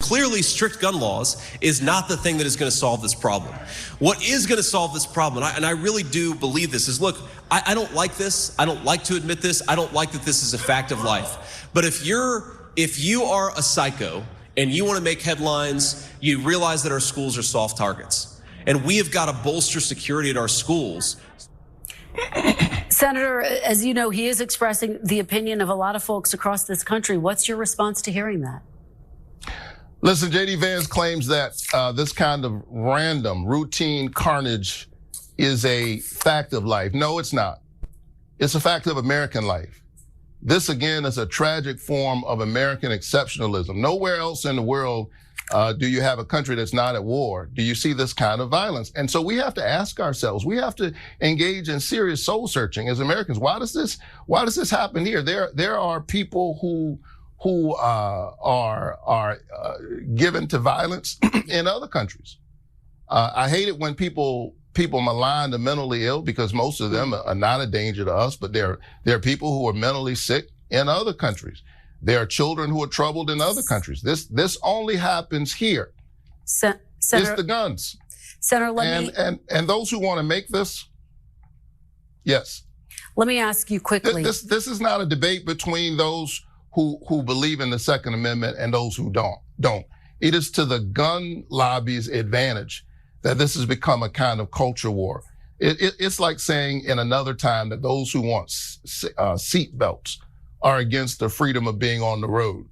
clearly strict gun laws is not the thing that is going to solve this problem. What is going to solve this problem, and I really do believe this, is look, I don't like this. I don't like to admit this. I don't like that this is a fact of life. But if you are a psycho and you want to make headlines, you realize that our schools are soft targets. And we have got to bolster security at our schools. Senator, as you know, he is expressing the opinion of a lot of folks across this country. What's your response to hearing that? Listen, J.D. Vance claims that this kind of random, routine carnage is a fact of life. No, it's not. It's a fact of American life. This, again, is a tragic form of American exceptionalism. Nowhere else in the world do you have a country that's not at war? Do you see this kind of violence? And so we have to ask ourselves, we have to engage in serious soul searching as Americans. Why does this happen here? There are people who are given to violence in other countries. I hate it when people malign the mentally ill, because most of them are not a danger to us, but there are people who are mentally sick in other countries. There are children who are troubled in other countries. This only happens here. Senator, it's the guns. Senator, and those who want to make this, yes. Let me ask you quickly. This is not a debate between those who believe in the Second Amendment and those who don't. It is to the gun lobby's advantage that this has become a kind of culture war. It's like saying in another time that those who want seat belts are against the freedom of being on the road.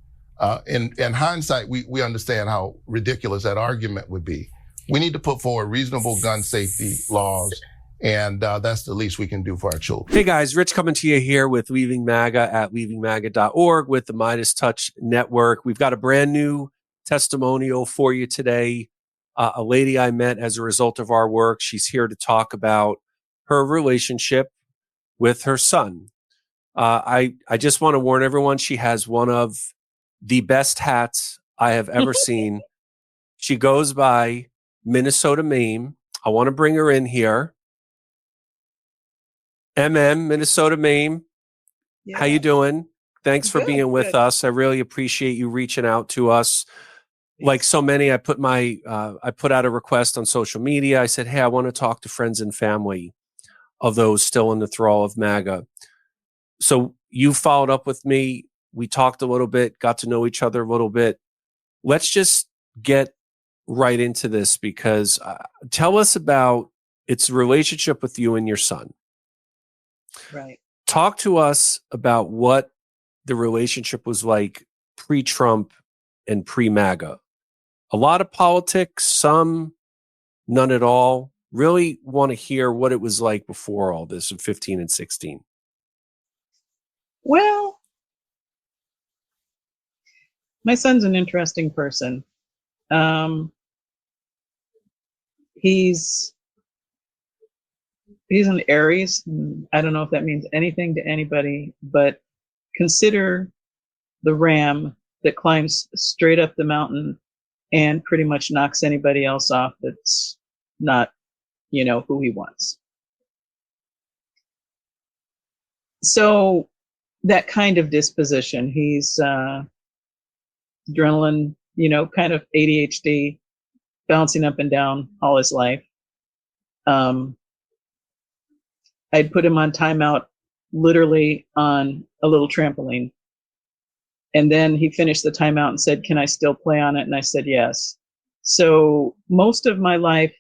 In hindsight, we understand how ridiculous that argument would be. We need to put forward reasonable gun safety laws, and that's the least we can do for our children. Hey guys, Rich coming to you here with Leaving MAGA at leavingmaga.org with the MeidasTouch Network. We've got a brand new testimonial for you today. A lady I met as a result of our work. She's here to talk about her relationship with her son. I just want to warn everyone, she has one of the best hats I have ever seen. She goes by Minnesota Mame. I want to bring her in here. Minnesota Mame. Yeah. How you doing? Thanks for being with us. I really appreciate you reaching out to us. Like so many, I put out a request on social media. I said, hey, I want to talk to friends and family of those still in the thrall of MAGA. So you followed up with me. We talked a little bit, got to know each other a little bit. Let's just get right into this, because tell us about its relationship with you and your son. Right. Talk to us about what the relationship was like pre-Trump and pre-MAGA. A lot of politics, some, none at all. Really want to hear what it was like before all this in 15 and 16. Well, my son's an interesting person. He's an Aries. I don't know if that means anything to anybody, but consider the ram that climbs straight up the mountain and pretty much knocks anybody else off that's not, who he wants. So that kind of disposition, he's adrenaline, kind of ADHD, bouncing up and down all his life. I'd put him on timeout literally on a little trampoline. And then he finished the timeout and said, can I still play on it? And I said, yes. So most of my life,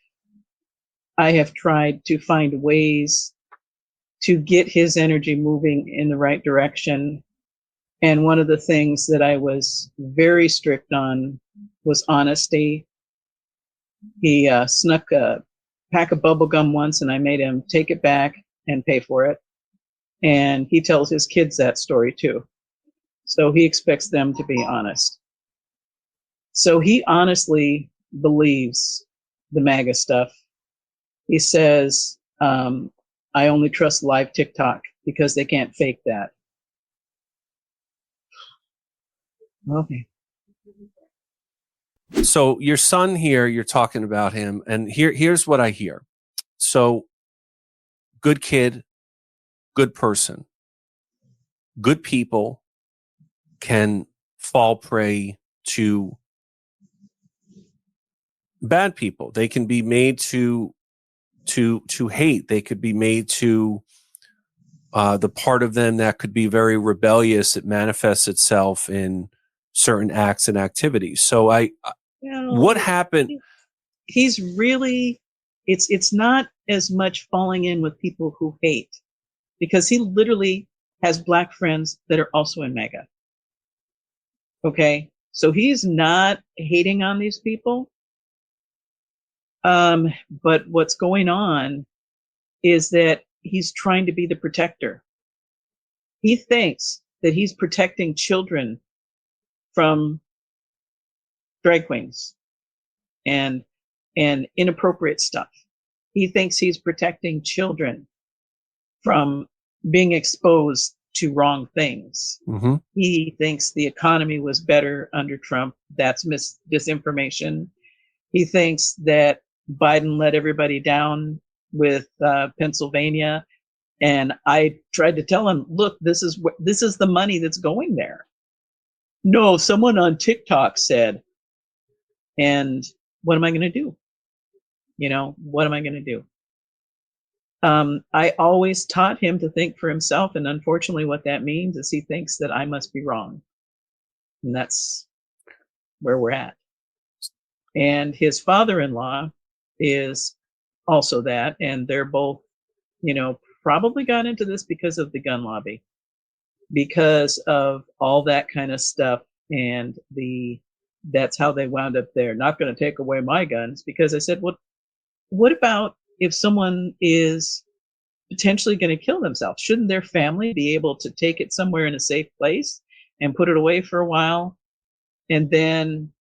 I have tried to find ways to get his energy moving in the right direction. And one of the things that I was very strict on was honesty. He snuck a pack of bubble gum once, and I made him take it back and pay for it. And he tells his kids that story too. So he expects them to be honest. So he honestly believes the MAGA stuff. He says, I only trust live TikTok because they can't fake that. Okay. So your son here, you're talking about him, and here's what I hear. So good kid, good person, good people can fall prey to bad people. They can be made to hate. They could be made to the part of them that could be very rebellious. It manifests itself in certain acts and activities. So what happened? He's really, it's not as much falling in with people who hate, because he literally has Black friends that are also in MAGA. Okay. So he's not hating on these people. But what's going on is that he's trying to be the protector. He thinks that he's protecting children from drag queens and inappropriate stuff. He thinks he's protecting children from being exposed to wrong things. Mm-hmm. He thinks the economy was better under Trump. That's disinformation. He thinks that Biden let everybody down with Pennsylvania. And I tried to tell him, look, this is the money that's going there. No, someone on TikTok said, and what am I going to do? What am I going to do? I always taught him to think for himself. And unfortunately, what that means is he thinks that I must be wrong. And that's where we're at. And his father-in-law is also that. And they're both, probably got into this because of the gun lobby, because of all that kind of stuff. And that's how they wound up there. Not going to take away my guns, because I said, what about if someone is potentially going to kill themselves? Shouldn't their family be able to take it somewhere in a safe place and put it away for a while? And then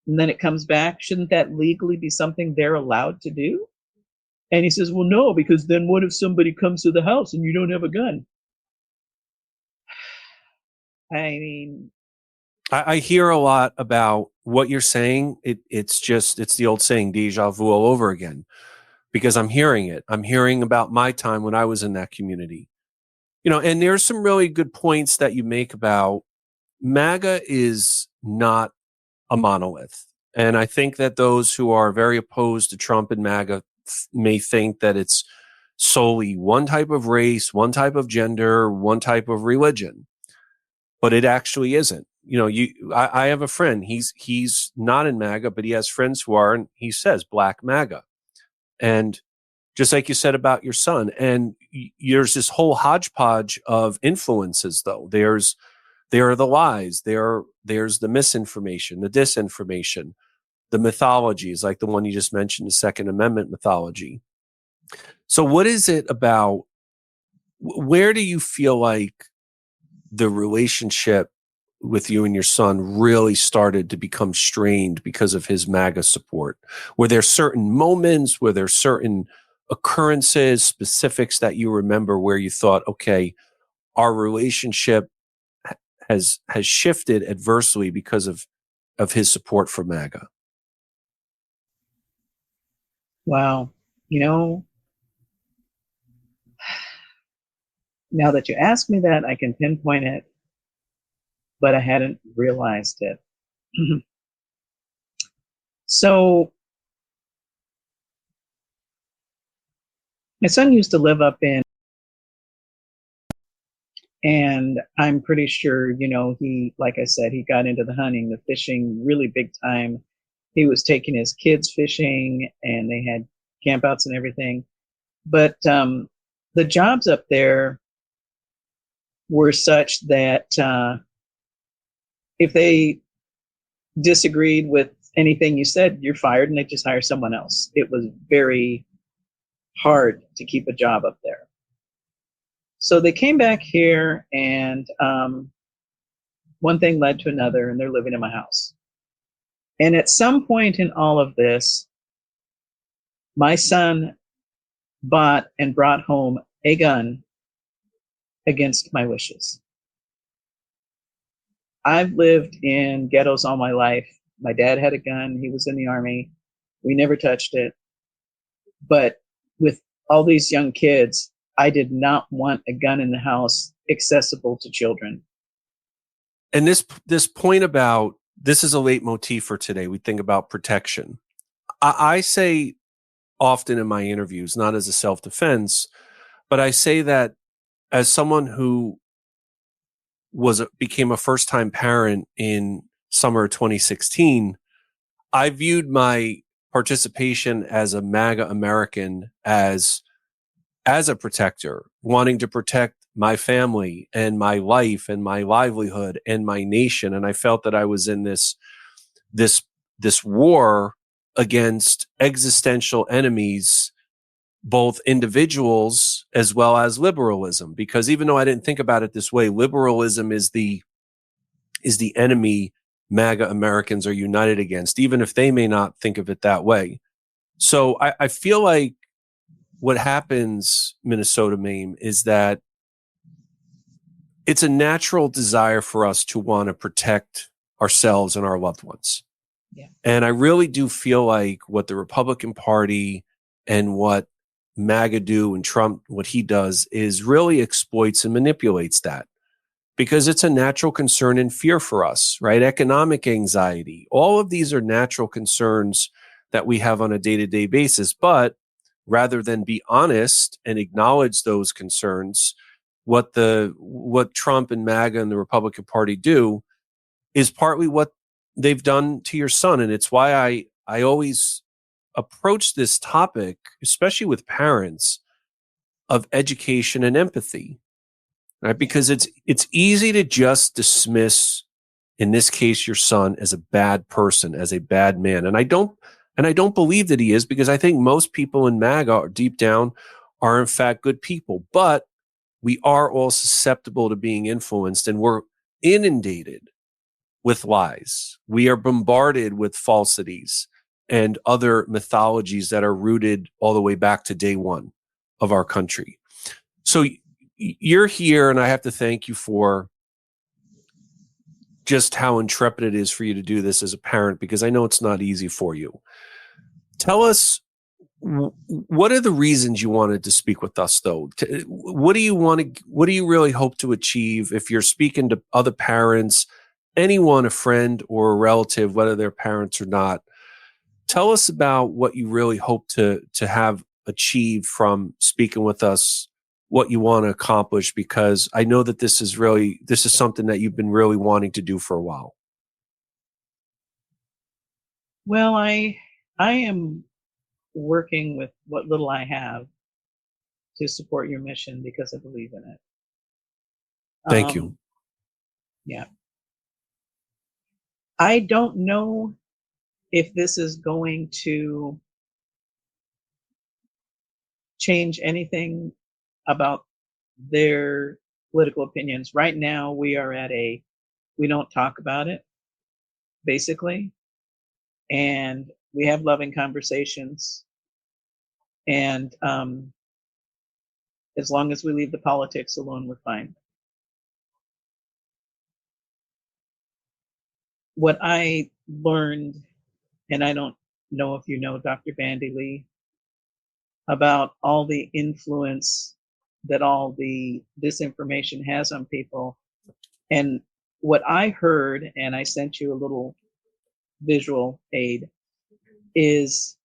it comes back. Shouldn't that legally be something they're allowed to do? And he says, well, no, because then what if somebody comes to the house and you don't have a gun? I mean, I hear a lot about what you're saying. It's the old saying, deja vu all over again, because I'm hearing it. I'm hearing about my time when I was in that community. And there's some really good points that you make about MAGA is not a monolith. And I think that those who are very opposed to Trump and MAGA may think that it's solely one type of race, one type of gender, one type of religion, but it actually isn't. I have a friend, he's not in MAGA, but he has friends who are, and he says Black MAGA. And just like you said about your son, and there's this whole hodgepodge of influences though. There are the lies, there's the misinformation, the disinformation, the mythologies, like the one you just mentioned, the Second Amendment mythology. So what is it about, where do you feel like the relationship with you and your son really started to become strained because of his MAGA support? Were there certain moments, were there certain occurrences, specifics that you remember where you thought, okay, our relationship has shifted adversely because of his support for MAGA? Wow. Now that you ask me that, I can pinpoint it, but I hadn't realized it. So my son used to live up in, and I'm pretty sure, he, like I said, he got into the hunting, the fishing really big time. He was taking his kids fishing and they had campouts and everything. But the jobs up there were such that if they disagreed with anything you said, you're fired, and they just hire someone else. It was very hard to keep a job up there. So they came back here, and one thing led to another, and they're living in my house. And at some point in all of this, my son bought and brought home a gun against my wishes. I've lived in ghettos all my life. My dad had a gun. He was in the Army. We never touched it. But with all these young kids, I did not want a gun in the house accessible to children. And this point about, this is a leitmotif for today. We think about protection. I say often in my interviews, not as a self-defense, but I say that as someone who became a first-time parent in summer of 2016, I viewed my participation as a MAGA American as a protector, wanting to protect my family and my life and my livelihood and my nation. And I felt that I was in this war against existential enemies, both individuals as well as liberalism. Because even though I didn't think about it this way, liberalism is the enemy MAGA Americans are united against, even if they may not think of it that way. So I feel like what happens, Minnesota Mame, is that it's a natural desire for us to want to protect ourselves and our loved ones. Yeah. And I really do feel like what the Republican Party and what MAGA do and Trump, what he does is really exploits and manipulates that, because it's a natural concern and fear for us, right? Economic anxiety. All of these are natural concerns that we have on a day-to-day basis. But rather than be honest and acknowledge those concerns, what Trump and MAGA and the Republican Party do is partly what they've done to your son. And it's why I always approach this topic, especially with parents, of education and empathy, right? Because it's easy to just dismiss, in this case, your son as a bad person, as a bad man. And I don't believe that he is, because I think most people in MAGA deep down are in fact good people. But we are all susceptible to being influenced, and we're inundated with lies. We are bombarded with falsities and other mythologies that are rooted all the way back to day one of our country. So you're here, and I have to thank you for just how intrepid it is for you to do this as a parent, because I know it's not easy for you. Tell us, what are the reasons you wanted to speak with us, though? What do you really hope to achieve if you're speaking to other parents, anyone, a friend or a relative, whether they're parents or not? Tell us about what you really hope to have achieved from speaking with us, what you want to accomplish, because I know that this is something that you've been really wanting to do for a while. Well, I am working with what little I have to support your mission because I believe in it. Thank you. Yeah. I don't know if this is going to change anything about their political opinions. Right now, we are at we don't talk about it, basically. And we have loving conversations. And as long as we leave the politics alone, we're fine. What I learned, and I don't know if you know Dr. Bandy Lee, about all the influence that all the disinformation has on people. And what I heard, and I sent you a little visual aid, is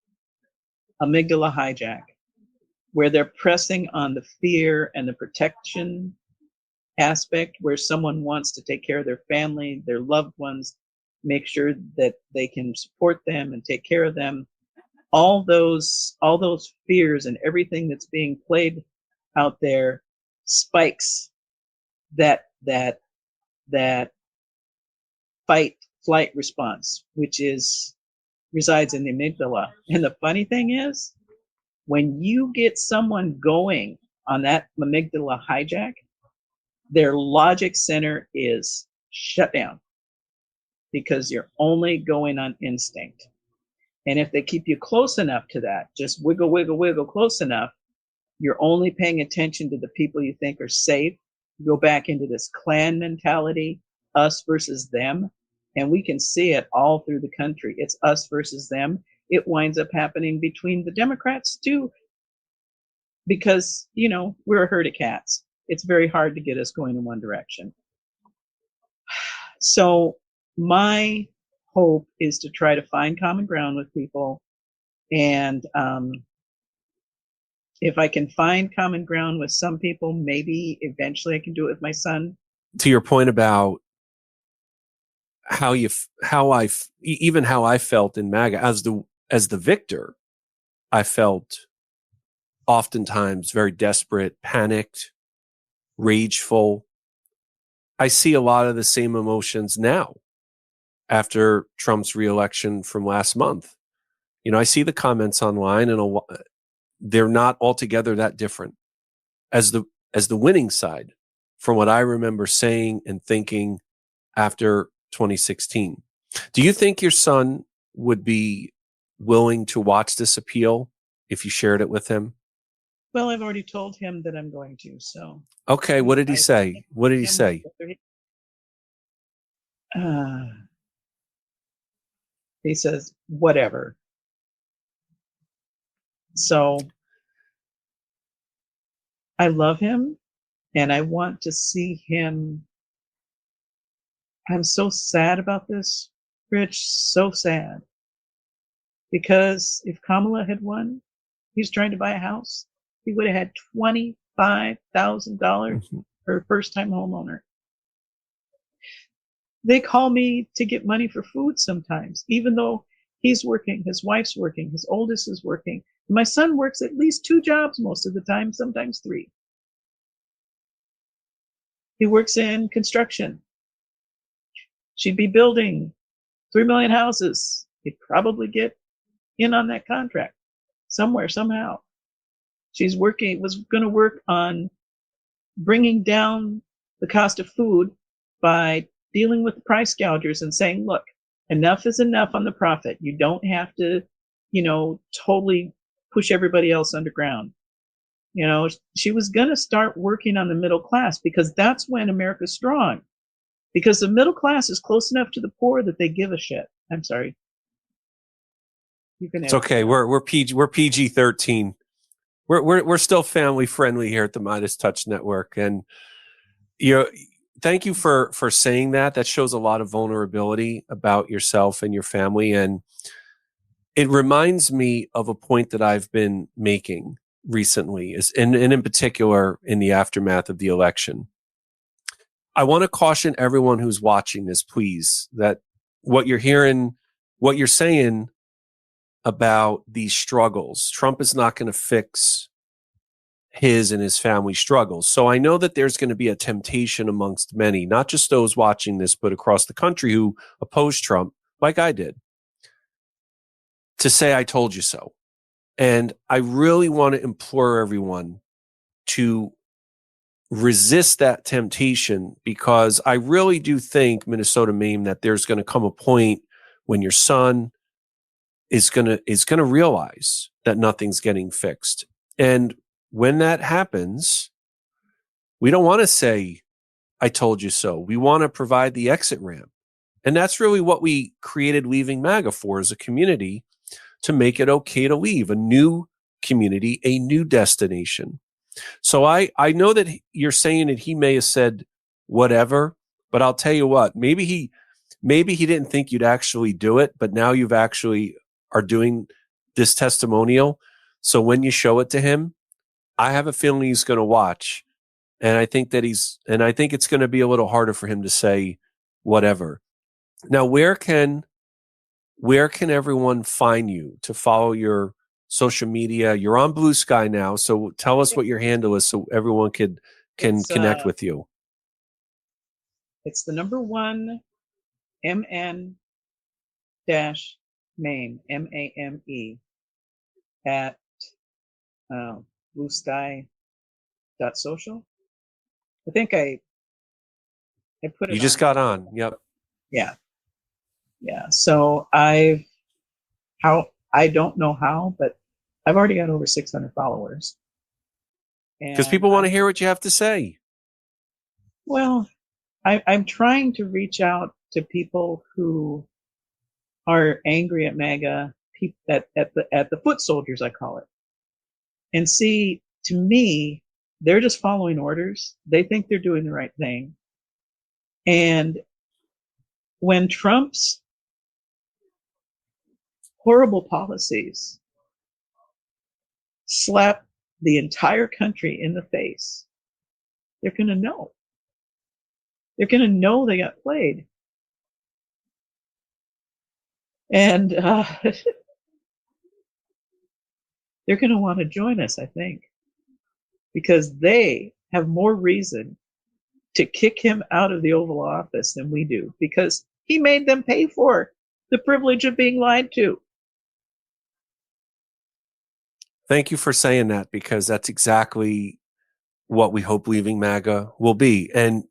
amygdala hijack, where they're pressing on the fear and the protection aspect, where someone wants to take care of their family, their loved ones, make sure that they can support them and take care of them. All those fears and everything that's being played out there spikes that fight flight response, which resides in the amygdala. And the funny thing is, when you get someone going on that amygdala hijack, their logic center is shut down, because you're only going on instinct. And if they keep you close enough to that, just wiggle, wiggle, wiggle close enough, you're only paying attention to the people you think are safe. You go back into this clan mentality, us versus them. And we can see it all through the country. It's us versus them. It winds up happening between the Democrats too, because, we're a herd of cats. It's very hard to get us going in one direction. So my hope is to try to find common ground with people And if I can find common ground with some people, maybe eventually I can do it with my son. To your point about how I felt in MAGA as the victor, I felt oftentimes very desperate, panicked, rageful. I see a lot of the same emotions now after Trump's reelection from last month. You know, I see the comments online, and they're not altogether that different as the winning side from what I remember saying and thinking after 2016. Do you think your son would be willing to watch this appeal if you shared it with him? Well, I've already told him that I'm going to, so. Okay, what did he say? What did he say? He says, whatever. So I love him and I want to see him. I'm so sad about this, Rich, so sad. Because if Kamala had won, he's trying to buy a house, he would have had $25,000 for a first-time homeowner. They call me to get money for food sometimes, even though he's working, his wife's working, his oldest is working. My son works at least 2 jobs most of the time, sometimes 3. He works in construction. She'd be building 3 million houses. He'd probably get in on that contract somewhere, somehow. Was going to work on bringing down the cost of food by dealing with the price gougers and saying, look, enough is enough on the profit. You don't have to, totally push everybody else underground. She was going to start working on the middle class because that's when America's strong. Because the middle class is close enough to the poor that they give a shit. I'm sorry. It's okay. We're PG-13. We're still family friendly here at the MeidasTouch Network, and thank you for saying that. That shows a lot of vulnerability about yourself and your family, and it reminds me of a point that I've been making recently, and in particular in the aftermath of the election. I want to caution everyone who's watching this, please, that what you're hearing, what you're saying about these struggles, Trump is not going to fix his and his family's struggles. So I know that there's going to be a temptation amongst many, not just those watching this, but across the country who oppose Trump, like I did, to say, I told you so. And I really want to implore everyone to resist that temptation, because I really do think, Minnesota Mame, that there's going to come a point when your son is going to realize that nothing's getting fixed. And when that happens, we don't want to say, I told you so. We want to provide the exit ramp. And that's really what we created Leaving MAGA for, as a community, to make it okay to leave, a new community, a new destination. So I know that you're saying that he may have said whatever, but I'll tell you what, maybe he didn't think you'd actually do it, but now you've actually are doing this testimonial. So when you show it to him, I have a feeling he's going to watch. And I think it's going to be a little harder for him to say whatever. Now, where can everyone find you to follow your social media? You're on Blue Sky now, so tell us what your handle is so everyone can connect with you. It's the number 1 MN dash Mame, MAME, at bluesky.social. I think I put it. You just got on. Yep. Yeah. So I don't know how, but I've already got over 600 followers. Because people want to hear what you have to say. Well, I'm trying to reach out to people who are angry at MAGA, at the foot soldiers, I call it, and see, to me, they're just following orders. They think they're doing the right thing. And when Trump's horrible policies slap the entire country in the face, they're going to know. They're going to know they got played. And they're going to want to join us, I think, because they have more reason to kick him out of the Oval Office than we do, because he made them pay for the privilege of being lied to. Thank you for saying that, because that's exactly what we hope Leaving MAGA will be. And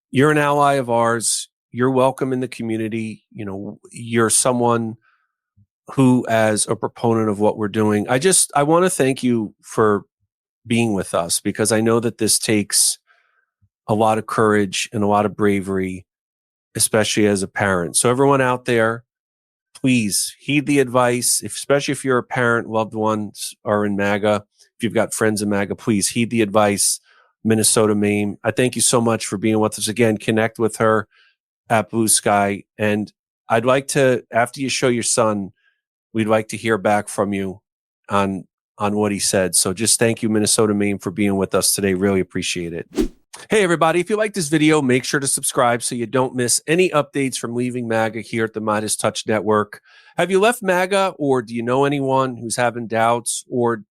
you're an ally of ours. You're welcome in the community. You know, you're someone who, as a proponent of what we're doing, I want to thank you for being with us, because I know that this takes a lot of courage and a lot of bravery, especially as a parent. So everyone out there, please heed the advice, especially if you're a parent, loved ones are in MAGA. If you've got friends in MAGA, please heed the advice. Minnesota Mame, I thank you so much for being with us again. Connect with her at Blue Sky. And I'd like to, after you show your son, we'd like to hear back from you on what he said. So just thank you, Minnesota Mame, for being with us today. Really appreciate it. Hey, everybody, if you like this video, make sure to subscribe so you don't miss any updates from Leaving MAGA here at the MeidasTouch Network. Have you left MAGA, or do you know anyone who's having doubts, or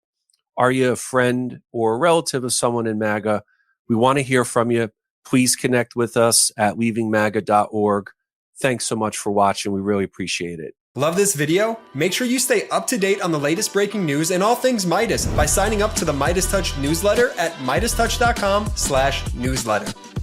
are you a friend or a relative of someone in MAGA? We want to hear from you. Please connect with us at leavingmaga.org. Thanks so much for watching. We really appreciate it. Love this video? Make sure you stay up to date on the latest breaking news and all things Meidas by signing up to the MeidasTouch newsletter at MeidasTouch.com/newsletter.